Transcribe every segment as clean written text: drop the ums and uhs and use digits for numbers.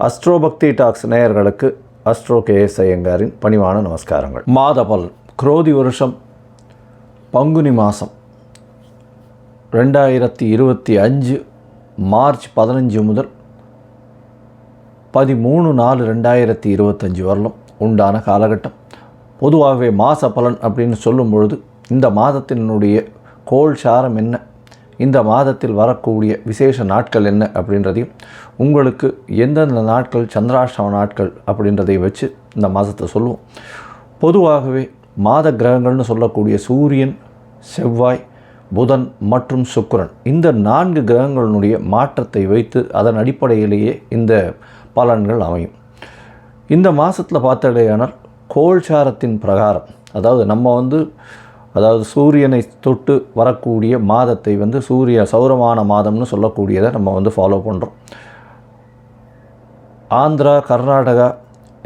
அஸ்ட்ரோபக்தி tax நேயர்களுக்கு astro KS ஐயங்காரின் பணிவான நமஸ்காரங்கள். மாத பலன் குரோதி வருஷம் பங்குனி மாதம் 2025 மார்ச் 15 முதல் 13/4/2025 வரலும் உண்டான காலகட்டம். பொதுவாகவே மாத பலன் அப்படின்னு சொல்லும் பொழுது இந்த மாதத்தினுடைய கோள் சாரம் என்ன, இந்த மாதத்தில் வரக்கூடிய விசேஷ நாட்கள் என்ன அப்படின்றதையும், உங்களுக்கு எந்தெந்த நாட்கள் சந்திராஷ்டம நாட்கள் அப்படின்றதை வச்சு இந்த மாதத்தை சொல்லுவோம். பொதுவாகவே மாத கிரகங்கள்னு சொல்லக்கூடிய சூரியன், செவ்வாய், புதன் மற்றும் சுக்கிரன், இந்த 4 கிரகங்களினுடைய மாற்றத்தை வைத்து அதன் அடிப்படையிலேயே இந்த பலன்கள் அமையும். இந்த மாதத்தில் பார்த்தடையானால் கோள்சாரத்தின் பிரகாரம், அதாவது நம்ம சூரியனை தொட்டு வரக்கூடிய மாதத்தை சௌரமான மாதம்னு சொல்லக்கூடியதை நம்ம ஃபாலோ பண்ணுறோம். ஆந்திரா, கர்நாடகா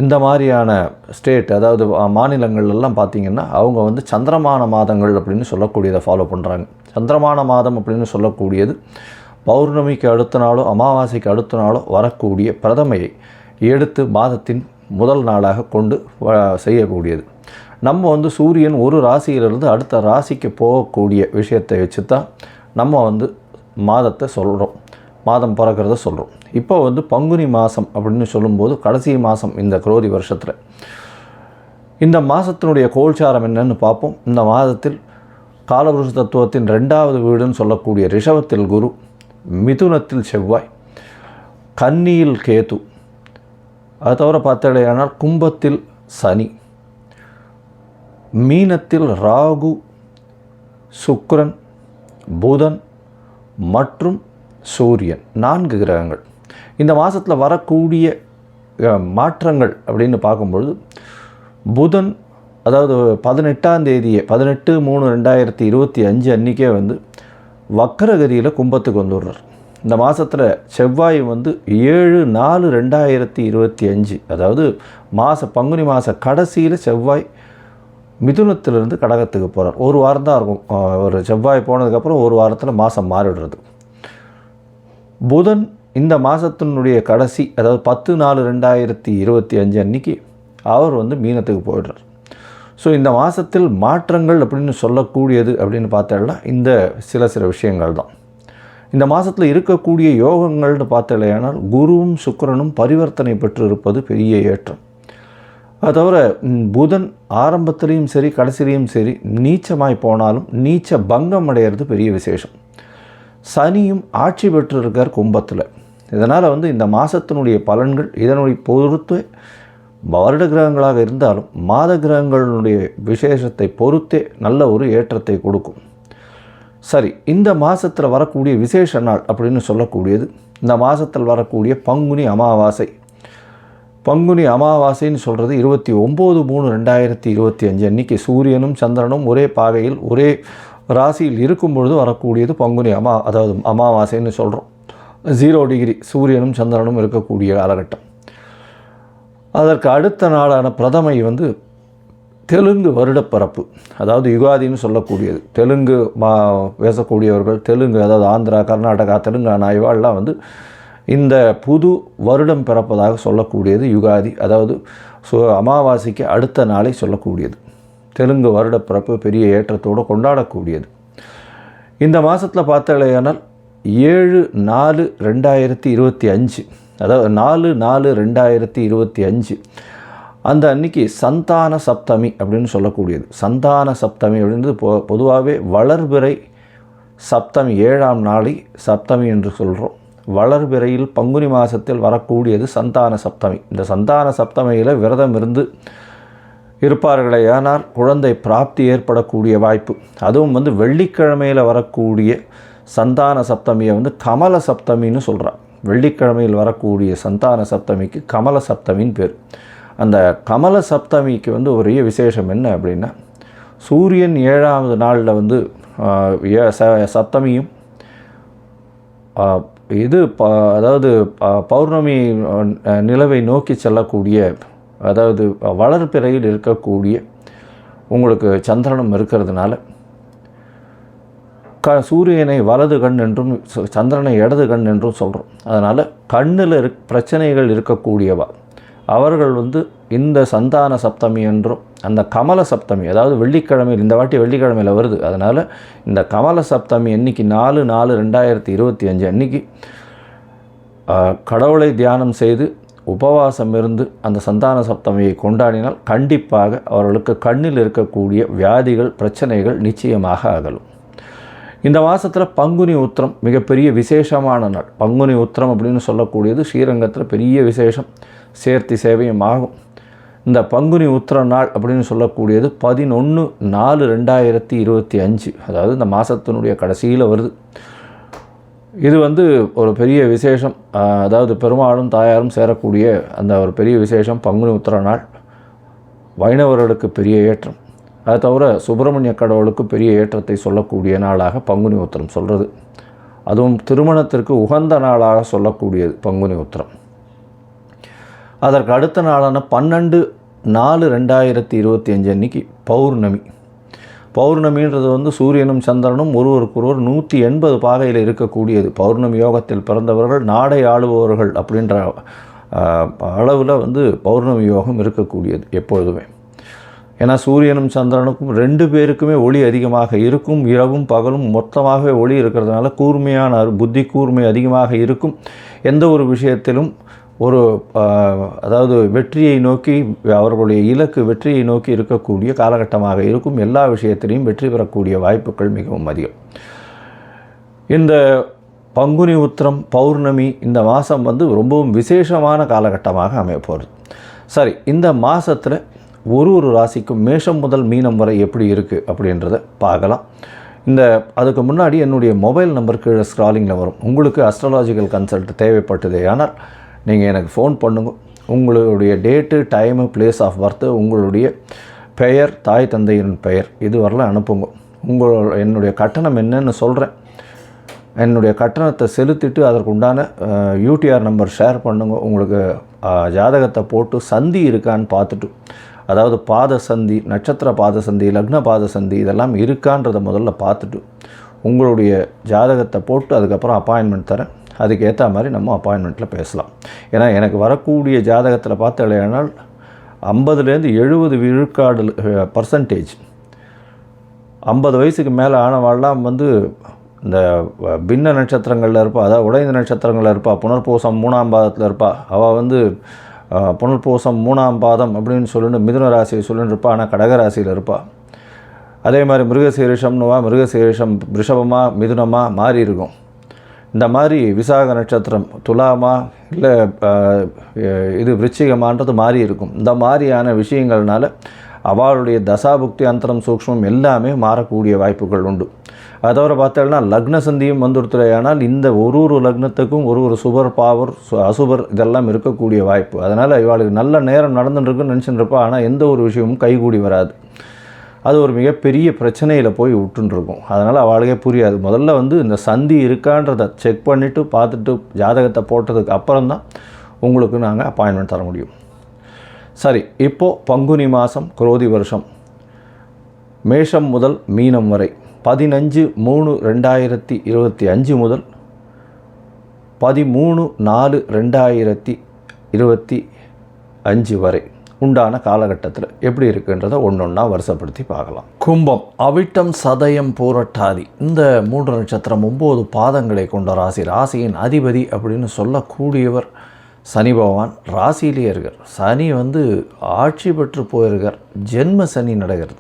இந்த மாதிரியான ஸ்டேட், அதாவது மாநிலங்கள்லாம் பார்த்திங்கன்னா அவங்க சந்திரமான மாதங்கள் அப்படின்னு சொல்லக்கூடியதை ஃபாலோ பண்ணுறாங்க. சந்திரமான மாதம் அப்படின்னு சொல்லக்கூடியது பௌர்ணமிக்கு அடுத்த நாளோ அமாவாசைக்கு அடுத்த நாளோ வரக்கூடிய பிரதமையை எடுத்து மாதத்தின் முதல் நாளாக கொண்டு செய்யக்கூடியது. நம்ம சூரியன் ஒரு ராசியிலிருந்து அடுத்த ராசிக்கு போகக்கூடிய விஷயத்தை வச்சு தான் நம்ம மாதத்தை சொல்கிறோம், மாதம் பிறக்கிறத சொல்கிறோம். இப்போ பங்குனி மாதம் அப்படின்னு சொல்லும்போது கடைசி மாதம் இந்த குரோதி வருஷத்தில். இந்த மாதத்தினுடைய கோள்சாரம் என்னன்னு பார்ப்போம். இந்த மாதத்தில் காலபுருஷ தத்துவத்தின் 2வது வீடுன்னு சொல்லக்கூடிய ரிஷபத்தில் குரு, மிதுனத்தில் செவ்வாய், கன்னியில் கேது, அது தவிர பார்த்தடையானால் கும்பத்தில் சனி, மீனத்தில் ராகு, சுக்கிரன், புதன் மற்றும் சூரியன், 4 கிரகங்கள். இந்த மாதத்தில் வரக்கூடிய மாற்றங்கள் அப்படின்னு பார்க்கும்பொழுது புதன், அதாவது 18ஆம் தேதியே 18/3/2025 அன்றைக்கே வக்கரகதியில் கும்பத்துக்கு வந்துடுறார். இந்த மாதத்தில் செவ்வாய் 7/4/2025, அதாவது பங்குனி மாத கடைசியில் செவ்வாய் மிதுனத்திலிருந்து கடகத்துக்கு போகிறார். ஒரு வாரம் தான் இருக்கும். ஒரு செவ்வாய் போனதுக்கப்புறம் ஒரு வாரத்தில் மாதம் மாறிடுறது. புதன் இந்த மாதத்தினுடைய கடைசி, அதாவது 10/4/2025 அன்றைக்கி அவர் மீனத்துக்கு போயிடுறார். ஸோ இந்த மாதத்தில் மாற்றங்கள் அப்படின்னு சொல்லக்கூடியது அப்படின்னு பார்த்தோம்னா இந்த சில விஷயங்கள் தான். இந்த மாதத்தில் இருக்கக்கூடிய யோகங்கள்னு பார்த்தலையானால் குருவும் சுக்கிரனும் பரிவர்த்தனை பெற்று இருப்பது பெரிய ஏற்றம். அது தவிர புதன் ஆரம்பத்திலையும் சரி கடைசிலையும் சரி நீச்சமாய் போனாலும் நீச்ச பங்கம் அடைகிறது பெரிய விசேஷம். சனியும் ஆட்சி பெற்று இருக்கார் கும்பத்தில். இதனால் இந்த மாதத்தினுடைய பலன்கள் இதனுடைய பொறுத்து வருட கிரகங்களாக இருந்தாலும் மாத கிரகங்களுடைய விசேஷத்தை பொறுத்தே நல்ல ஒரு ஏற்றத்தை கொடுக்கும். சரி, இந்த மாதத்தில் வரக்கூடிய விசேஷ நாள் அப்படின்னு சொல்லக்கூடியது இந்த மாதத்தில் வரக்கூடிய பங்குனி அமாவாசை. பங்குனி அமாவாசைன்னு சொல்கிறது 29/3/2025 அன்றைக்கி சூரியனும் சந்திரனும் ஒரே பாகையில் ஒரே ராசியில் இருக்கும் பொழுது வரக்கூடியது பங்குனி அதாவது அமாவாசைன்னு சொல்கிறோம். 0 டிகிரி சூரியனும் சந்திரனும் இருக்கக்கூடிய காலகட்டம். அதற்கு அடுத்த நாளான பிரதமை தெலுங்கு வருடப்பிறப்பு, அதாவது யுகாதின்னு சொல்லக்கூடியது. தெலுங்கு பேசக்கூடியவர்கள், தெலுங்கு அதாவது ஆந்திரா, கர்நாடகா, தெலுங்கானா இவாள்லாம் இந்த புது வருடம் பிறப்பதாக சொல்லக்கூடியது யுகாதி, அதாவது அமாவாசைக்கு அடுத்த நாளை சொல்லக்கூடியது. தெலுங்கு வருடப்பிறப்பு பெரிய ஏற்றத்தோடு கொண்டாடக்கூடியது. இந்த மாதத்தில் பார்த்தாலேயானால் 7/4/2025, அதாவது 4/4/2025 அந்த அன்னைக்கு சந்தான சப்தமி அப்படின்னு சொல்லக்கூடியது. சந்தான சப்தமி அப்படின்றது பொதுவாகவே வளர்பிறை சப்தமி, 7ஆம் நாளை சப்தமி என்று சொல்கிறோம். வளர்பிறையில் பங்குனி மாதத்தில் வரக்கூடியது சந்தான சப்தமி. இந்த சந்தான சப்தமியில் விரதம் இருந்து இருப்பார்களே ஆனால் குழந்தை பிராப்தி ஏற்படக்கூடிய வாய்ப்பு. அதுவும் வெள்ளிக்கிழமையில் வரக்கூடிய சந்தான சப்தமியை கமல சப்தமின்னு சொல்கிறார். வெள்ளிக்கிழமையில் வரக்கூடிய சந்தான சப்தமிக்கு கமல சப்தமின்னு பேர். அந்த கமல சப்தமிக்கு ஒரே விசேஷம் என்ன அப்படின்னா, சூரியன் 7ஆவது நாளில் சப்தமியும் அதாவது பௌர்ணமி நிலவை நோக்கி செல்லக்கூடிய, அதாவது வளர்பிறையில் இருக்கக்கூடிய உங்களுக்கு சந்திரனும் இருக்கிறதுனால சூரியனை வலது கண் என்றும் சந்திரனை இடது கண் என்றும் சொல்கிறோம். அதனால் கண்ணில் பிரச்சனைகள் இருக்கக்கூடியவா அவர்கள் வந்து இந்த சந்தான சப்தமி என்றும் அந்த கமல சப்தமி, அதாவது வெள்ளிக்கிழமையில், இந்த வாட்டி வெள்ளிக்கிழமையில் வருது, அதனால் இந்த கமல சப்தமி அன்றைக்கி 4/4/2025 அன்றைக்கி கடவுளை தியானம் செய்து உபவாசம் இருந்து அந்த சந்தான சப்தமியை கொண்டாடினால் கண்டிப்பாக அவர்களுக்கு கண்ணில் இருக்கக்கூடிய வியாதிகள் பிரச்சனைகள் நிச்சயமாக அகலும். இந்த மாதத்தில் பங்குனி உத்திரம் மிகப்பெரிய விசேஷமான நாள். பங்குனி உத்திரம் அப்படின்னு சொல்லக்கூடியது ஸ்ரீரங்கத்தில் பெரிய விசேஷம், சேர்த்தி சேவையும் ஆகும். இந்த பங்குனி உத்திர நாள் அப்படின்னு சொல்லக்கூடியது 11/4/2025, அதாவது இந்த மாதத்தினுடைய கடைசியில் வருது. இது வந்து ஒரு பெரிய விசேஷம், அதாவது பெருமாளும் தாயாரும் சேரக்கூடிய அந்த ஒரு பெரிய விசேஷம் பங்குனி உத்திர நாள். வைணவர்களுக்கு பெரிய ஏற்றம், அது தவிர சுப்பிரமணிய கடவுளுக்கு பெரிய ஏற்றத்தை சொல்லக்கூடிய நாளாக பங்குனி உத்திரம் சொல்கிறது. அதுவும் திருமணத்திற்கு உகந்த நாளாக சொல்லக்கூடியது பங்குனி உத்திரம். அதற்கு அடுத்த நாளான 12/4/2025 அன்றைக்கி பௌர்ணமி. பௌர்ணமின்றது வந்து சூரியனும் சந்திரனும் ஒருவருக்கொருவர் 180 பாகையில் இருக்கக்கூடியது. பௌர்ணமி யோகத்தில் பிறந்தவர்கள் நாடை ஆளுபவர்கள் அப்படின்ற அளவில் வந்து பௌர்ணமி யோகம் இருக்கக்கூடியது எப்பொழுதுமே. ஏன்னா சூரியனும் சந்திரனுக்கும் 2 பேருக்குமே ஒளி அதிகமாக இருக்கும். இரவும் பகலும் மொத்தமாகவே ஒளி இருக்கிறதுனால கூர்மையான புத்தி கூர்மை அதிகமாக இருக்கும். எந்த ஒரு விஷயத்திலும் ஒரு அதாவது வெற்றியை நோக்கி, அவர்களுடைய இலக்கு வெற்றியை நோக்கி இருக்கக்கூடிய காலகட்டமாக இருக்கும். எல்லா விஷயத்திலையும் வெற்றி பெறக்கூடிய வாய்ப்புகள் மிகவும் அதிகம். இந்த பங்குனி உத்திரம் பௌர்ணமி இந்த மாதம் வந்து ரொம்பவும் விசேஷமான காலகட்டமாக அமைய போகிறது. சரி, இந்த மாதத்தில் ஒரு ராசிக்கும் மேஷம் முதல் மீனம் வரை எப்படி இருக்குது அப்படின்றத பார்க்கலாம். அதுக்கு முன்னாடி என்னுடைய மொபைல் நம்பர் கீழே ஸ்க்ராலிங்கில் வரும். உங்களுக்கு அஸ்ட்ராலாஜிக்கல் கன்சல்ட் தேவைப்பட்டதே ஆனால் நீங்கள் எனக்கு ஃபோன் பண்ணுங்க. உங்களுடைய date, time, place of birth, உங்களுடைய பெயர், தாய் தந்தையின் பெயர் இது வரலாம் அனுப்புங்க. என்னுடைய கட்டணம் என்னன்னு சொல்கிறேன். என்னுடைய கட்டணத்தை செலுத்திட்டு அதற்குண்டான யூடிஆர் நம்பர் ஷேர் பண்ணுங்க. உங்களுக்கு ஜாதகத்தை போட்டு சந்தி இருக்கான்னு பார்த்துட்டு, அதாவது பாத சந்தி, நட்சத்திர பாத சந்தி, லக்ன பாத சந்தி இதெல்லாம் இருக்கான்றதை முதல்ல பார்த்துட்டு உங்களுடைய ஜாதகத்தை போட்டு அதுக்கப்புறம் அப்பாயின்மெண்ட் தரேன். அதுக்கேற்ற மாதிரி நம்ம அப்பாயின்மெண்ட்டில் பேசலாம். ஏன்னா எனக்கு வரக்கூடிய ஜாதகத்தில் பார்த்தாலேனால் 50-70 விழுக்காடு பர்சன்டேஜ் 50 வயசுக்கு மேலே ஆனவாள்லாம் வந்து இந்த பின்ன நட்சத்திரங்களில் இருப்பாள், அதாவது உடைந்த நட்சத்திரங்களில் இருப்பாள், புனர்பூசம் 3ஆம் பாதத்தில் இருப்பாள். அவள் வந்து புனர்பூசம் 3ஆம் பாதம் அப்படின்னு சொல்லிட்டு மிதுன ராசியை சொல்லிட்டு இருப்பாள், ஆனால் கடகராசியில் இருப்பாள். அதே மாதிரி மிருகசீரிஷம்னுவா, மிருகசீரிஷம் ரிஷபமாக மிதுனமாக மாறி இருக்கும். இந்த மாதிரி விசாக நட்சத்திரம் துலாமா இல்லை இது விருச்சிகமான்றது மாறி இருக்கும். இந்த மாதிரியான விஷயங்கள்னால அவளுடைய தசாபுக்தி அந்தரம் சூக்ஷ்மம் எல்லாமே மாறக்கூடிய வாய்ப்புகள் உண்டு. அதை தவிர பார்த்தோம்னா லக்ன சந்தியும் வந்துடுத்துறையானால் இந்த ஒரு லக்னத்துக்கும் ஒரு சுபர் பாவர் அசுபர் இதெல்லாம் இருக்கக்கூடிய வாய்ப்பு. அதனால் இவளுக்கு நல்ல நேரம் நடந்துட்டுருக்குன்னு நினச்சிட்டு இருப்பா, ஆனால் எந்த ஒரு விஷயமும் கைகூடி வராது. அது ஒரு மிகப்பெரிய பிரச்சனையில் போய் விட்டுருக்கும். அதனால் அவளுக்கே புரியாது. முதல்ல வந்து இந்த சந்தி இருக்கான்றதை செக் பண்ணிவிட்டு பார்த்துட்டு ஜாதகத்தை போட்டதுக்கு அப்புறம்தான் உங்களுக்கு நாங்கள் அப்பாயின்மெண்ட் தர முடியும். சரி, இப்போது பங்குனி மாதம் குரோதி வருஷம் மேஷம் முதல் மீனம் வரை 15/3/2025 முதல் 13/4/2025 வரை உண்டான காலகட்டத்தில் எப்படி இருக்குன்றதை ஒன்றா வருஷப்படுத்தி பார்க்கலாம். கும்பம், அவிட்டம், சதயம், பூரட்டாதி இந்த 3 நட்சத்திரம் 9 பாதங்களை கொண்ட ராசி. ராசியின் அதிபதி அப்படின்னு சொல்லக்கூடியவர் சனி பகவான் ராசியிலே இருக்கார். சனி வந்து ஆட்சி பெற்று போயிருக்கார். ஜென்ம சனி நடக்கிறது.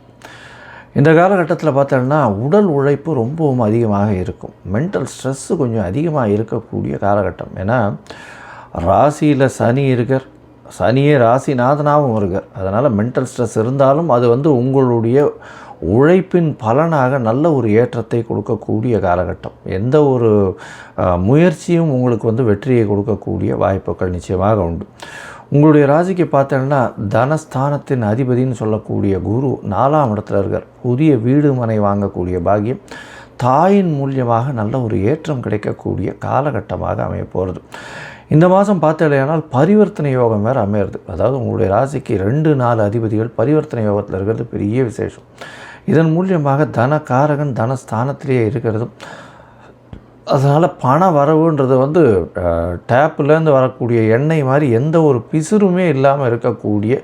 இந்த காலகட்டத்தில் பார்த்தோம்னா உடல் உழைப்பு ரொம்பவும் அதிகமாக இருக்கும். மென்டல் ஸ்ட்ரெஸ்ஸு கொஞ்சம் அதிகமாக இருக்கக்கூடிய காலகட்டம். ஏன்னா ராசியில் சனி இருக்கார், சனியே ராசிநாதனாகவும் இருக்கார். அதனால் மென்டல் ஸ்ட்ரெஸ் இருந்தாலும் அது வந்து உங்களுடைய உழைப்பின் பலனாக நல்ல ஒரு ஏற்றத்தை கொடுக்கக்கூடிய காலகட்டம். எந்த ஒரு முயற்சியும் உங்களுக்கு வந்து வெற்றியை கொடுக்கக்கூடிய வாய்ப்புகள் நிச்சயமாக உண்டு. உங்களுடைய ராசிக்கு பார்த்தோன்னா தனஸ்தானத்தின் அதிபதினு சொல்லக்கூடிய குரு 4ஆம் இடத்துல இருக்கார். புதிய வீடு மனை வாங்கக்கூடிய பாக்கியம், தாயின் மூலியமாக நல்ல ஒரு ஏற்றம் கிடைக்கக்கூடிய காலகட்டமாக அமைய போகிறது. இந்த மாதம் பார்த்தலையானால் பரிவர்த்தனை யோகம் வேறு அமையிறது. அதாவது உங்களுடைய ராசிக்கு 2-4 அதிபதிகள் பரிவர்த்தனை யோகத்தில் இருக்கிறது பெரிய விசேஷம். இதன் மூலியமாக தனகாரகன் தனஸ்தானத்திலேயே இருக்கிறதும், அதனால் பண வரவுன்றது வந்து டேப்புலேருந்து வரக்கூடிய எண்ணெய் மாதிரி எந்த ஒரு பிசுறுமே இல்லாமல் இருக்கக்கூடிய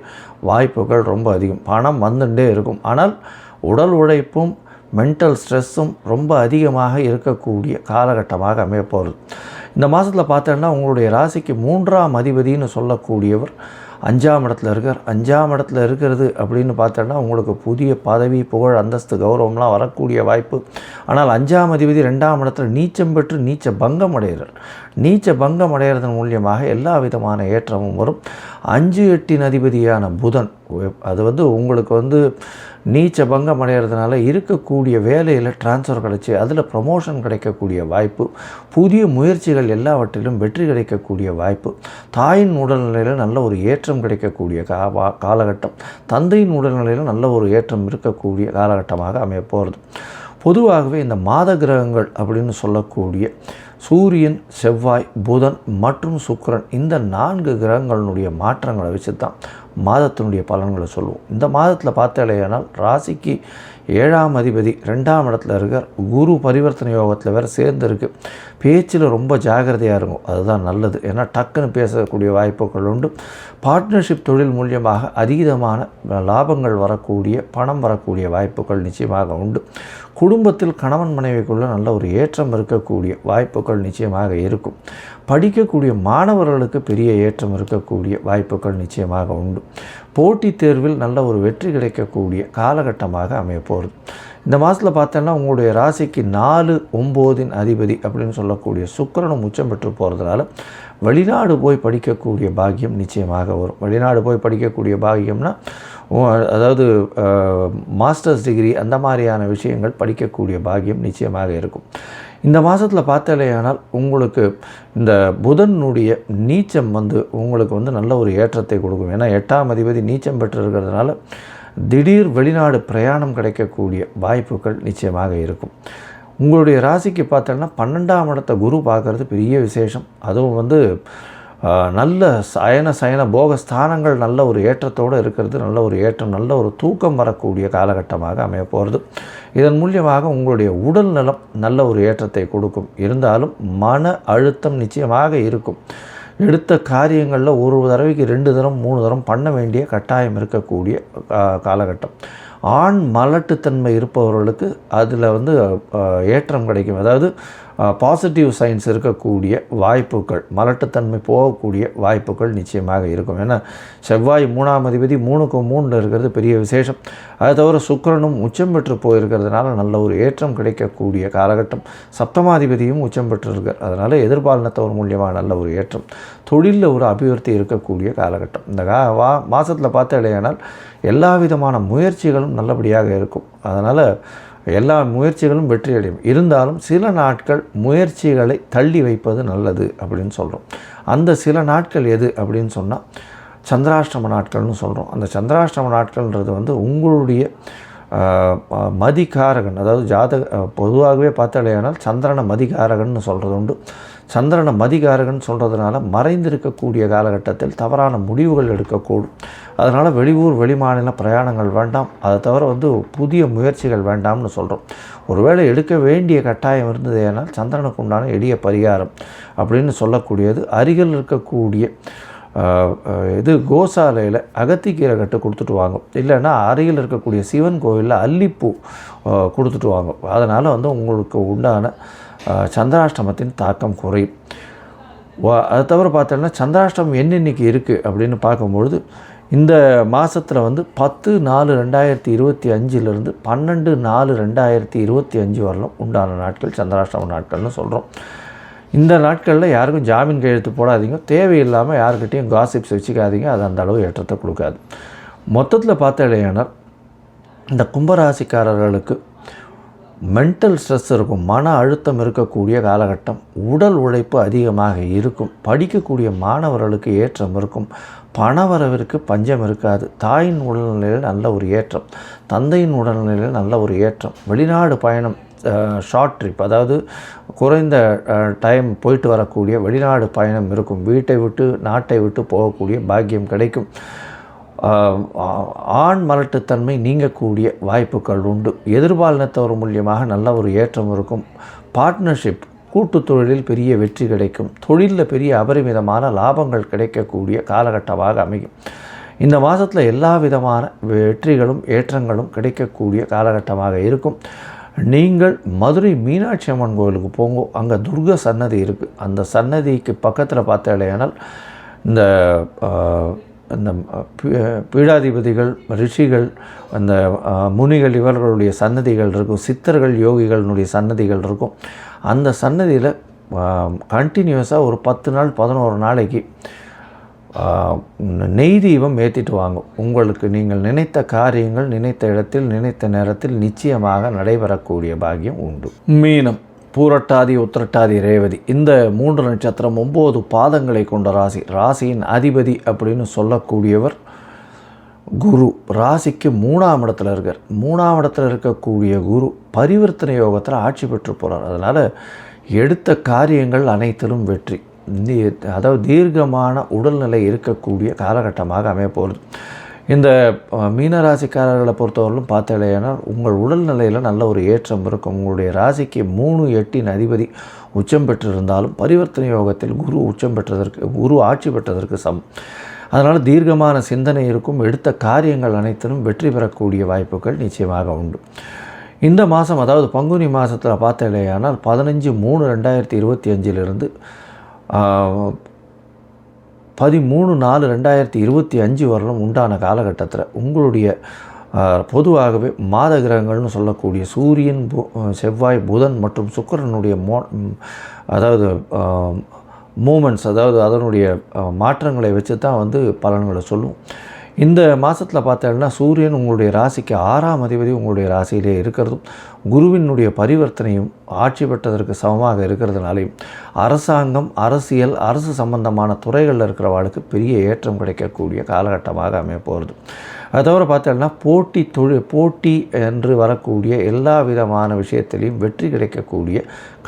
வாய்ப்புகள் ரொம்ப அதிகம். பணம் வந்துட்டே இருக்கும். ஆனால் உடல் உழைப்பும் மென்டல் ஸ்ட்ரெஸ்ஸும் ரொம்ப அதிகமாக இருக்கக்கூடிய காலகட்டமாக அமைய போகிறது. இந்த மாதத்தில் பார்த்தோன்னா உங்களுடைய ராசிக்கு 3ஆம் அதிபதினு சொல்லக்கூடியவர் 5ஆம் இடத்துல இருக்கார். 5ஆம் இடத்துல இருக்கிறது அப்படின்னு பார்த்தோன்னா உங்களுக்கு புதிய பதவி, புகழ், அந்தஸ்து, கௌரவம்லாம் வரக்கூடிய வாய்ப்பு. ஆனால் 5ஆம் அதிபதி 2ஆம் இடத்துல நீச்சம் பெற்று நீச்ச பங்கம் அடைகிறார். நீச்ச பங்கம் அடைகிறதன் மூலியமாக எல்லா விதமான ஏற்றமும் வரும். 5-8 அதிபதியான புதன் அது வந்து உங்களுக்கு வந்து நீச்ச பங்கம் அடைகிறதுனால இருக்கக்கூடிய வேலையில் ட்ரான்ஸ்ஃபர் கிடச்சி அதில் ப்ரமோஷன் கிடைக்கக்கூடிய வாய்ப்பு, புதிய முயற்சிகள் எல்லாவற்றிலும் வெற்றி கிடைக்கக்கூடிய வாய்ப்பு, தாயின் உடல்நிலையில் நல்ல ஒரு ஏற்றம் கிடைக்கக்கூடிய காலகட்டம், தந்தையின் உடல்நிலையில் நல்ல ஒரு ஏற்றம் இருக்கக்கூடிய காலகட்டமாக அமைய போகிறது. பொதுவாகவே இந்த மாத கிரகங்கள் அப்படின்னு சொல்லக்கூடிய சூரியன், செவ்வாய், புதன் மற்றும் சுக்கிரன் இந்த 4 கிரகங்களினுடைய மாற்றங்களை வச்சு தான் மாதத்தினுடைய பலன்களை சொல்லுவோம். இந்த மாதத்தில் பார்த்தாலேயானால் ராசிக்கு 7ஆம் அதிபதி 2ஆம் இடத்துல இருக்கார். குரு பரிவர்த்தனை யோகத்தில் வேறு சேர்ந்து இருக்குது. பேச்சில் ரொம்ப ஜாகிரதையாக இருக்கும், அதுதான் நல்லது. ஏன்னா டக்குன்னு பேசக்கூடிய வாய்ப்புகள் உண்டு. பார்ட்னர்ஷிப் தொழில் மூலியமாக அதீதமான லாபங்கள் வரக்கூடிய, பணம் வரக்கூடிய வாய்ப்புகள் நிச்சயமாக உண்டு. குடும்பத்தில் கணவன் மனைவிக்குள்ளே நல்ல ஒரு ஏற்றம் இருக்கக்கூடிய வாய்ப்புகள் நிச்சயமாக இருக்கும். படிக்கக்கூடிய மாணவர்களுக்கு பெரிய ஏற்றம் இருக்கக்கூடிய வாய்ப்புகள் நிச்சயமாக உண்டு. போட்டித் தேர்வில் நல்ல ஒரு வெற்றி கிடைக்கக்கூடிய காலகட்டமாக அமைய போகிறது. இந்த மாதத்தில் பார்த்தோன்னா உங்களுடைய ராசிக்கு 4-9 அதிபதி அப்படின்னு சொல்லக்கூடிய சுக்கிரனும் உச்சம் பெற்று போகிறதுனால வெளிநாடு போய் படிக்கக்கூடிய பாக்கியம் நிச்சயமாக வரும். வெளிநாடு போய் படிக்கக்கூடிய பாக்கியம்னா அதாவது மாஸ்டர்ஸ் டிகிரி அந்த மாதிரியான விஷயங்கள் படிக்கக்கூடிய பாக்கியம் நிச்சயமாக இருக்கும். இந்த மாதத்தில் பார்த்தாலேயானால் உங்களுக்கு இந்த புதனுடைய நீச்சம் வந்து உங்களுக்கு வந்து நல்ல ஒரு ஏற்றத்தை கொடுக்கும். ஏன்னா 8ஆம் அதிபதி நீச்சம் பெற்று இருக்கிறதுனால திடீர் வெளிநாடு பிரயாணம் கிடைக்கக்கூடிய வாய்ப்புகள் நிச்சயமாக இருக்கும். உங்களுடைய ராசிக்கு பார்த்தோன்னா 12ஆம் இடத்தை குரு பார்க்குறது பெரிய விசேஷம். அதுவும் வந்து நல்ல சயன போக ஸ்தானங்கள் நல்ல ஒரு ஏற்றத்தோடு இருக்கிறது, நல்ல ஒரு ஏற்றம், நல்ல ஒரு தூக்கம் வரக்கூடிய காலகட்டமாக அமைய போகிறது. இதன் மூலியமாக உங்களுடைய உடல் நலம் நல்ல ஒரு ஏற்றத்தை கொடுக்கும். இருந்தாலும் மன அழுத்தம் நிச்சயமாக இருக்கும். எடுத்த காரியங்களில் ஒரு தடவைக்கு 2 தரம் 3 தரம் பண்ண வேண்டிய கட்டாயம் இருக்கக்கூடிய காலகட்டம். ஆண் மலட்டுத்தன்மை இருப்பவர்களுக்கு அதில் வந்து ஏற்றம் கிடைக்கும். அதாவது பாசிட்டிவ் சைன்ஸ் இருக்கக்கூடிய வாய்ப்புகள், மலட்டுத்தன்மை போகக்கூடிய வாய்ப்புகள் நிச்சயமாக இருக்கும். ஏன்னா செவ்வாய் 3ஆம் அதிபதி 3க்கு 3 இருக்கிறது பெரிய விசேஷம். அதை தவிர சுக்கிரனும் உச்சம் பெற்று போயிருக்கிறதுனால நல்ல ஒரு ஏற்றம் கிடைக்கக்கூடிய காலகட்டம். சப்தமாதிபதியும் உச்சம் பெற்றிருக்கார். அதனால் எதிர்பாலினத்தவர் மூலியமாக நல்ல ஒரு ஏற்றம், தொழிலில் ஒரு அபிவிருத்தி இருக்கக்கூடிய காலகட்டம். இந்த மாதத்தில் பார்த்தாலேயானால் எல்லா விதமான முயற்சிகளும் நல்லபடியாக இருக்கும். அதனால் எல்லா முயற்சிகளும் வெற்றியடையும். இருந்தாலும் சில நாட்கள் முயற்சிகளை தள்ளி வைப்பது நல்லது அப்படின்னு சொல்கிறோம். அந்த சில நாட்கள் எது அப்படின்னு சொன்னால் சந்திராஷ்டம நாட்கள்னு சொல்கிறோம். அந்த சந்திராஷ்டம நாட்கள்ன்றது வந்து உங்களுடைய மதிகாரகன், அதாவது பொதுவாகவே பார்த்தாலேயானால் சந்திரனை மதிகாரகன் சொல்கிறது உண்டு. சந்திரனை மதிகாரகன் சொல்கிறதுனால மறைந்திருக்கக்கூடிய காலகட்டத்தில் தவறான முடிவுகள் எடுக்கக்கூடும். அதனால் வெளியூர் வெளிமாநில பிரயாணங்கள் வேண்டாம். அதை தவிர வந்து புதிய முயற்சிகள் வேண்டாம்னு சொல்கிறோம். ஒருவேளை எடுக்க வேண்டிய கட்டாயம் இருந்தது ஏனால் சந்திரனுக்கு உண்டான எளிய பரிகாரம் அப்படின்னு சொல்லக்கூடியது அருகில் இருக்கக்கூடிய கோசாலையில் அகத்திக்கீரை கட்டு கொடுத்துட்டு வாங்க. இல்லைன்னா அருகில் இருக்கக்கூடிய சிவன் கோவிலில் அல்லிப்பூ கொடுத்துட்டு வாங்க. அதனால் வந்து உங்களுக்கு உண்டான சந்திராஷ்டமத்தின் தாக்கம் குறையும். அதை தவிர பார்த்தோன்னா சந்திராஷ்டமம் என்னென்னைக்கு இருக்குது அப்படின்னு பார்க்கும்பொழுது இந்த மாதத்தில் வந்து 10/4/2025 12/4/2025 வரலும் உண்டான நாட்கள் சந்திராஷ்டம நாட்கள்னு சொல்கிறோம். இந்த நாட்களில் யாருக்கும் ஜாமீன் கையெழுத்து போடாதீங்க. தேவையில்லாமல் யாருக்கிட்டையும் காசிப்ஸ் வச்சுக்காதீங்க. அது அந்த அளவு ஏற்றத்தை கொடுக்காது. மொத்தத்தில் பார்த்தாலேயானால் இந்த கும்பராசிக்காரர்களுக்கு மென்டல் ஸ்ட்ரெஸ் இருக்கும், மன அழுத்தம் இருக்கக்கூடிய காலகட்டம், உடல் உழைப்பு அதிகமாக இருக்கும், படிக்கக்கூடிய மாணவர்களுக்கு ஏற்றம் இருக்கும், பணவரவிற்கு பஞ்சம் இருக்காது, தாயின் உடல்நிலையில் நல்ல ஒரு ஏற்றம், தந்தையின் உடல்நிலையில் நல்ல ஒரு ஏற்றம், வெளிநாடு பயணம், ஷார்ட் ட்ரிப், அதாவது குறைந்த டைம் போயிட்டு வரக்கூடிய வெளிநாடு பயணம் இருக்கும், வீட்டை விட்டு நாட்டை விட்டு போகக்கூடிய பாக்கியம் கிடைக்கும். ஆண் மலட்டுத்தன்மை நீங்கக்கூடிய வாய்ப்புகள் உண்டு. எதிர்பாலினத்தவர் மூலியமாக நல்ல ஒரு ஏற்றம் இருக்கும். பார்ட்னர்ஷிப் கூட்டு தொழிலில் பெரிய வெற்றி கிடைக்கும். தொழிலில் பெரிய அபரிமிதமான லாபங்கள் கிடைக்கக்கூடிய காலகட்டமாக அமையும். இந்த மாதத்தில் எல்லா விதமான வெற்றிகளும் ஏற்றங்களும் கிடைக்கக்கூடிய காலகட்டமாக இருக்கும். நீங்கள் மதுரை மீனாட்சி அம்மன் கோவிலுக்கு போங்க. அங்கே துர்கா சன்னதி இருக்குது. அந்த சன்னதிக்கு பக்கத்தில் பார்த்தாலேயானால் இந்த இந்த பீடாதிபதிகள், ரிஷிகள், அந்த முனிகள் இவர்களுடைய சன்னதிகள் இருக்கும். சித்தர்கள், யோகிகளுடைய சன்னதிகள் இருக்கும். அந்த சன்னதியில் கண்டினியூஸாக ஒரு 10 நாள் 11 நாளைக்கு நெய் தீபம் ஏற்றிட்டு வாங்க. உங்களுக்கு நீங்கள் நினைத்த காரியங்கள் நினைத்த இடத்தில் நினைத்த நேரத்தில் நிச்சயமாக நடைபெறக்கூடிய பாக்கியம் உண்டு. மீனம், பூரட்டாதி, உத்திரட்டாதி, ரேவதி இந்த 3 நட்சத்திரம் 9 பாதங்களை கொண்ட ராசி. ராசியின் அதிபதி அப்படின்னு சொல்லக்கூடியவர் குரு. ராசிக்கு 3ஆம் இடத்துல இருக்கார். 3ஆம் இடத்துல இருக்கக்கூடிய குரு பரிவர்த்தனை யோகத்தில் ஆட்சி பெற்று போகிறார். அதனால் எடுத்த காரியங்கள் அனைத்திலும் வெற்றி. அதாவது தீர்க்கமான உடல்நிலை இருக்கக்கூடிய காலகட்டமாக அமையப்போகிறது. இந்த மீனராசிக்காரர்களை பொறுத்தவரையிலும் பார்த்தாலேனால் உங்கள் உடல்நிலையில் நல்ல ஒரு ஏற்றம் இருக்கும். உங்களுடைய ராசிக்கு 3, 8 அதிபதி உச்சம் பெற்றிருந்தாலும் பரிவர்த்தனை யோகத்தில் குரு ஆட்சி பெற்றதற்கு சமம். அதனால் தீர்க்கமான சிந்தனை இருக்கும். எடுத்த காரியங்கள் அனைத்திலும் வெற்றி பெறக்கூடிய வாய்ப்புகள் நிச்சயமாக உண்டு. இந்த மாதம், அதாவது பங்குனி மாதத்தில் பார்த்தாலேயானால் 15/3/2025 13/4/2025 வரலும் உண்டான காலகட்டத்தில் உங்களுடைய பொதுவாகவே மாத கிரகங்கள்னு சொல்லக்கூடிய சூரியன், செவ்வாய், புதன் மற்றும் சுக்கிரனுடைய அதாவது மூமெண்ட்ஸ், அதாவது அதனுடைய மாற்றங்களை வச்சு தான் பலன்களை சொல்லும். இந்த மாதத்தில் பார்த்தோம்னா சூரியன் உங்களுடைய ராசிக்கு 6ஆம் அதிபதி உங்களுடைய ராசியிலே இருக்கிறதும் குருவினுடைய பரிவர்த்தனையும் ஆட்சி பெற்றதற்கு சமமாக இருக்கிறதுனாலையும் அரசாங்கம், அரசியல், அரசு சம்பந்தமான துறைகளில் இருக்கிறவாளுக்கு பெரிய ஏற்றம் கிடைக்கக்கூடிய காலகட்டமாக அமையப்போகிறது. அது தவிர பார்த்தோம்னா போட்டி என்று வரக்கூடிய எல்லா விதமான விஷயத்திலையும் வெற்றி கிடைக்கக்கூடிய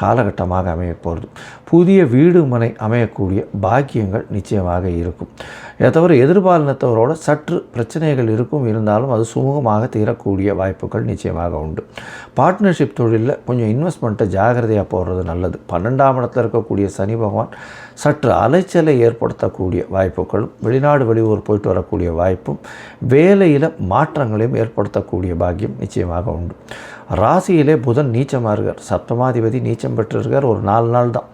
காலகட்டமாக அமையப்போகிறது. புதிய வீடு மனை அமையக்கூடிய பாக்கியங்கள் நிச்சயமாக இருக்கும். அதை தவிர எதிர்பாலினத்தவரோட சற்று பிரச்சனைகள் இருந்தாலும் அது சுமூகமாக தீரக்கூடிய வாய்ப்புகள் நிச்சயமாக உண்டு. பார்ட்னர்ஷிப் தொழிலில் கொஞ்சம் இன்வெஸ்ட்மெண்ட்டை ஜாகிரதையாக போடுறது நல்லது. 12ஆம் இடத்தில் இருக்கக்கூடிய சனி பகவான் சற்று அலைச்சலை ஏற்படுத்தக்கூடிய வாய்ப்புகளும், வெளிநாடு வெளியூர் போயிட்டு வரக்கூடிய வாய்ப்பும், வேலையில் மாற்றங்களையும் ஏற்படுத்தக்கூடிய பாக்கியம் நிச்சயமாக உண்டு. ராசியிலே புதன் நீச்சமாக இருக்கார். சப்தமாதிபதி நீச்சம் பெற்றிருக்கார். ஒரு 4 நாள் தான்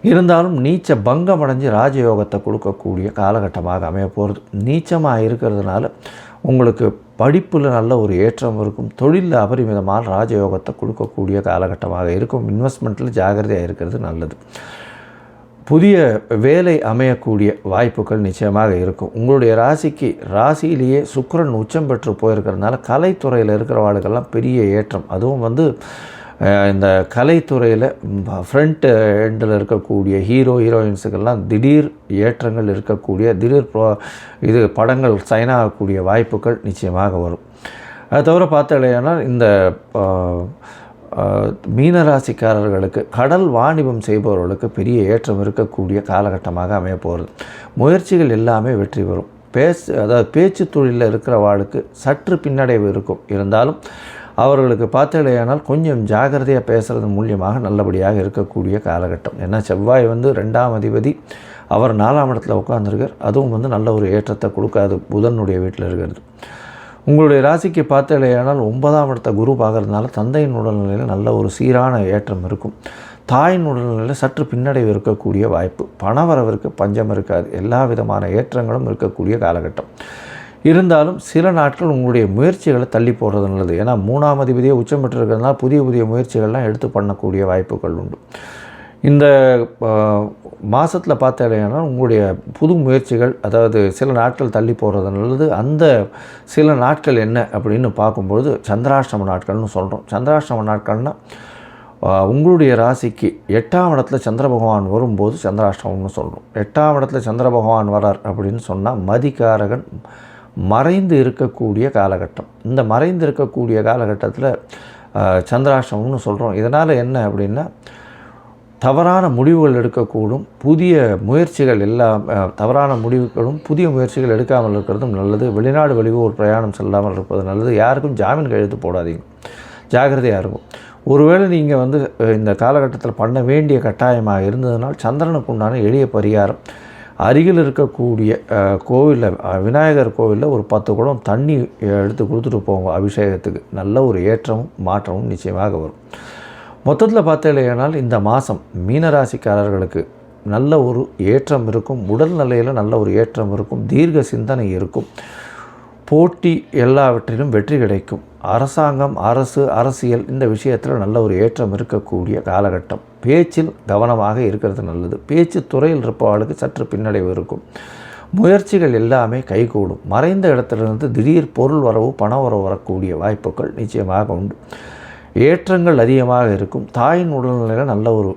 இருந்தாலும் நீச்ச பங்கம் அடைஞ்சு ராஜயோகத்தை கொடுக்கக்கூடிய காலகட்டமாக அமைய போகிறது. நீச்சமாக இருக்கிறதுனால உங்களுக்கு படிப்பில் நல்ல ஒரு ஏற்றம் இருக்கும். தொழிலில் அபரிமிதமான ராஜயோகத்தை கொடுக்கக்கூடிய காலகட்டமாக இருக்கும். இன்வெஸ்ட்மெண்ட்டில் ஜாகிரதையாக இருக்கிறது நல்லது. புதிய வேலை அமையக்கூடிய வாய்ப்புகள் நிச்சயமாக இருக்கும். உங்களுடைய ராசியிலேயே சுக்கிரன் உச்சம் பெற்று போயிருக்கிறதுனால கலைத்துறையில் இருக்கிறவாளுக்கெல்லாம் பெரிய ஏற்றம். அதுவும் இந்த கலைத்துறையில் ஃப்ரண்ட் எண்டில் இருக்கக்கூடிய ஹீரோயின்ஸுக்கெல்லாம் திடீர் ஏற்றங்கள் இருக்கக்கூடிய, திடீர் படங்கள் சைன் ஆகக்கூடிய வாய்ப்புகள் நிச்சயமாக வரும். அது தவிர பார்த்தாலேனா இந்த மீனராசிக்காரர்களுக்கு கடல் வாணிபம் செய்பவர்களுக்கு பெரிய ஏற்றம் இருக்கக்கூடிய காலகட்டமாக அமையப்போகிறது. முயற்சிகள் எல்லாமே வெற்றி பெறும். அதாவது பேச்சு தொழிலில் இருக்கிறவாளுக்கு சற்று பின்னடைவு இருக்கும். இருந்தாலும் அவர்களுக்கு பார்த்தாலேயானால் கொஞ்சம் ஜாகிரதையாக பேசுகிறது மூலியமாக நல்லபடியாக இருக்கக்கூடிய காலகட்டம். ஏன்னா செவ்வாய் 2ஆம் அதிபதி, அவர் 4ஆம் இடத்துல உட்காந்துருக்கார். அதுவும் நல்ல ஒரு ஏற்றத்தை கொடுக்காது. புதனுடைய வீட்டில் இருக்கிறது. உங்களுடைய ராசிக்கு பார்த்தாலேயானால் 9ஆம் இடத்தை குரு பார்க்கறதுனால தந்தையின் உடல்நிலையில் நல்ல ஒரு சீரான ஏற்றம் இருக்கும். தாயின் உடல்நிலையில் சற்று பின்னடைவு இருக்கக்கூடிய வாய்ப்பு. பணவரவிற்கு பஞ்சம் இருக்காது. எல்லா விதமான ஏற்றங்களும் இருக்கக்கூடிய காலகட்டம். இருந்தாலும் சில நாட்கள் உங்களுடைய முயற்சிகளை தள்ளி போடுறது நல்லது. ஏன்னா 3ஆம் அதிபதியை உச்சம் பெற்றிருக்கிறதுனால புதிய முயற்சிகள்லாம் எடுத்து பண்ணக்கூடிய வாய்ப்புகள் உண்டு. இந்த மாதத்தில் பார்த்தாலேனா உங்களுடைய புது முயற்சிகள், அதாவது சில நாட்கள் தள்ளி போடுறது நல்லது. அந்த சில நாட்கள் என்ன அப்படின்னு பார்க்கும்பொழுது சந்திராஷ்டம நாட்கள்னு சொல்கிறோம். சந்திராஷ்டம நாட்கள்னால் உங்களுடைய ராசிக்கு 8ஆம் இடத்துல சந்திர பகவான் வரும்போது சந்திராஷ்டமம்னு சொல்கிறோம். 8ஆம் இடத்துல சந்திர பகவான் வரார் அப்படின்னு சொன்னால் மதிகாரகன் மறைந்து இருக்கக்கூடிய காலகட்டம். இந்த மறைந்து இருக்கக்கூடிய காலகட்டத்தில் சந்திராஷ்டமம்னு சொல்கிறோம். இதனால் என்ன அப்படின்னா தவறான முடிவுகள் எடுக்கக்கூடும். புதிய முயற்சிகள் எல்லாம் தவறான முடிவுகளும் புதிய முயற்சிகள் எடுக்காமல் இருக்கிறதும் நல்லது. வெளிநாடு வெளியூர் பிரயாணம் செல்லாமல் இருப்பது நல்லது. யாருக்கும் ஜாமீன் கையெழுத்து போடாதீங்க, ஜாகிரதையாக இருக்கும். ஒருவேளை நீங்கள் வந்து இந்த காலகட்டத்தில் பண்ண வேண்டிய கட்டாயமாக இருந்ததுனால் சந்திரனுக்கு உண்டான எளிய பரிகாரம், அருகில் இருக்கக்கூடிய கோவிலில், விநாயகர் கோவிலில் ஒரு 10 குடம் தண்ணி எடுத்து கொடுத்துட்டு போங்க அபிஷேகத்துக்கு. நல்ல ஒரு ஏற்றமும் மாற்றமும் நிச்சயமாக வரும். மொத்தத்தில் பார்த்தீங்கன்னா இந்த மாதம் மீனராசிக்காரர்களுக்கு நல்ல ஒரு ஏற்றம் இருக்கும். உடல் நிலையில் நல்ல ஒரு ஏற்றம் இருக்கும். தீர்க்க சிந்தனை இருக்கும். போட்டி எல்லாவற்றிலும் வெற்றி கிடைக்கும். அரசாங்கம், அரசியல் இந்த விஷயத்தில் நல்ல ஒரு ஏற்றம் இருக்கக்கூடிய காலகட்டம். பேச்சில் கவனமாக இருக்கிறது நல்லது. பேச்சு துறையில் இருப்பவர்களுக்கு சற்று பின்னடைவு இருக்கும். முயற்சிகள் எல்லாமே கைகூடும். மறைந்த இடத்திலிருந்து திடீர் பொருள் வரவு, பண வரவு வரக்கூடிய வாய்ப்புகள் நிச்சயமாக உண்டு. ஏற்றங்கள் அதிகமாக இருக்கும். தாயின் உடல்நிலையில் நல்ல ஒரு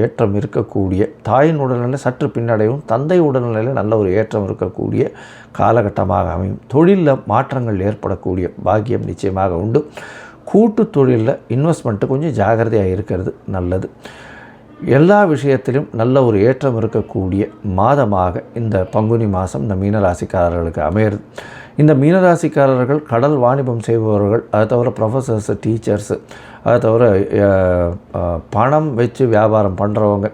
ஏற்றம் இருக்கக்கூடிய, தாயின் உடல்நிலை சற்று பின்னடைவும், தந்தை உடல்நிலையில் நல்ல ஒரு ஏற்றம் இருக்கக்கூடிய காலகட்டமாக அமையும். தொழிலில் மாற்றங்கள் ஏற்படக்கூடிய பாக்கியம் நிச்சயமாக உண்டு. கூட்டு தொழிலில் இன்வெஸ்ட்மெண்ட்டு கொஞ்சம் ஜாகிரதையாக இருக்கிறது நல்லது. எல்லா விஷயத்திலும் நல்ல ஒரு ஏற்றம் இருக்கக்கூடிய மாதமாக இந்த பங்குனி மாதம் இந்த மீனராசிக்காரர்களுக்கு அமையிறது. இந்த மீனராசிக்காரர்கள் கடல் வாணிபம் செய்பவர்கள், அதை தவிர ப்ரொஃபஸர்ஸு, டீச்சர்ஸு, அதை தவிர பணம் வச்சு வியாபாரம் பண்ணுறவங்க,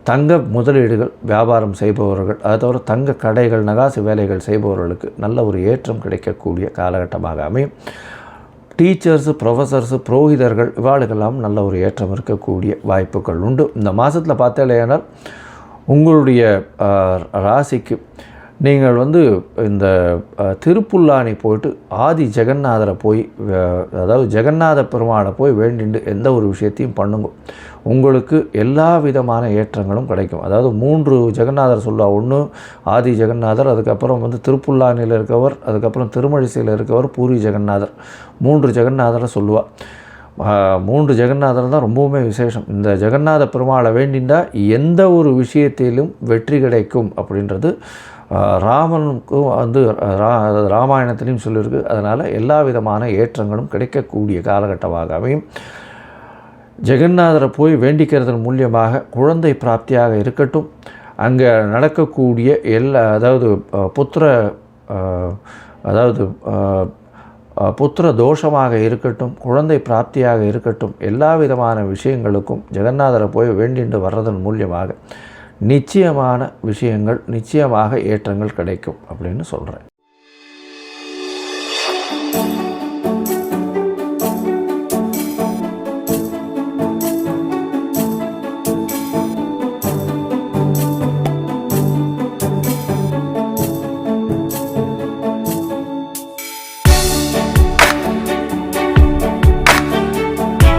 தங்க முதலீடுகள் வியாபாரம் செய்பவர்கள், அதை தவிர தங்க கடைகள், நகாசு வேலைகள் செய்பவர்களுக்கு நல்ல ஒரு ஏற்றம் கிடைக்கக்கூடிய காலகட்டமாக அமையும். டீச்சர்ஸு, ப்ரொஃபஸர்ஸு, புரோகிதர்கள் இவாளுக்கெல்லாம் நல்ல ஒரு ஏற்றம் இருக்கக்கூடிய வாய்ப்புகள் உண்டு. இந்த மாதத்தில் பார்த்தேனால் உங்களுடைய ராசிக்கு நீங்கள் வந்து இந்த திருப்புல்லானி போய்ட்டு ஆதி ஜெகநாதரை போய், அதாவது ஜெகநாத பெருமாளை போய் வேண்டிட்டு எந்த ஒரு விஷயத்தையும் பண்ணுங்க. உங்களுக்கு எல்லா விதமான ஏற்றங்களும் கிடைக்கும். அதாவது 3 ஜெகநாதர் சொல்லுவா. ஒன்று ஆதி ஜெகநாதர், அதுக்கப்புறம் வந்து திருப்புல்லானியில் இருக்கவர், அதுக்கப்புறம் திருமழிசையில் இருக்கவர் பூரி ஜெகநாதர். 3 ஜெகநாதரை சொல்லுவாள். 3 ஜெகநாதர் தான் ரொம்பவுமே விசேஷம். இந்த ஜெகநாத பெருமாளை வேண்டிண்டா எந்த ஒரு விஷயத்திலும் வெற்றி கிடைக்கும் அப்படின்றது ராமனுக்கும் வந்து ராமாயணத்திலையும் சொல்லியிருக்கு. அதனால் எல்லா விதமான ஏற்றங்களும் கிடைக்கக்கூடிய காலகட்டமாக அமையும். ஜெகநாதரை போய் வேண்டிக்கிறதன் மூலியமாக குழந்தை பிராப்தியாக இருக்கட்டும். அங்கே நடக்கக்கூடிய புத்திர தோஷமாக இருக்கட்டும், குழந்தை பிராப்தியாக இருக்கட்டும், எல்லா விதமான விஷயங்களுக்கும் ஜெகநாதரை போய் வேண்டிட்டு வர்றதன் மூலியமாக நிச்சயமான விஷயங்கள், நிச்சயமாக ஏற்றங்கள் கிடைக்கும் அப்படின்னு சொல்கிறேன்.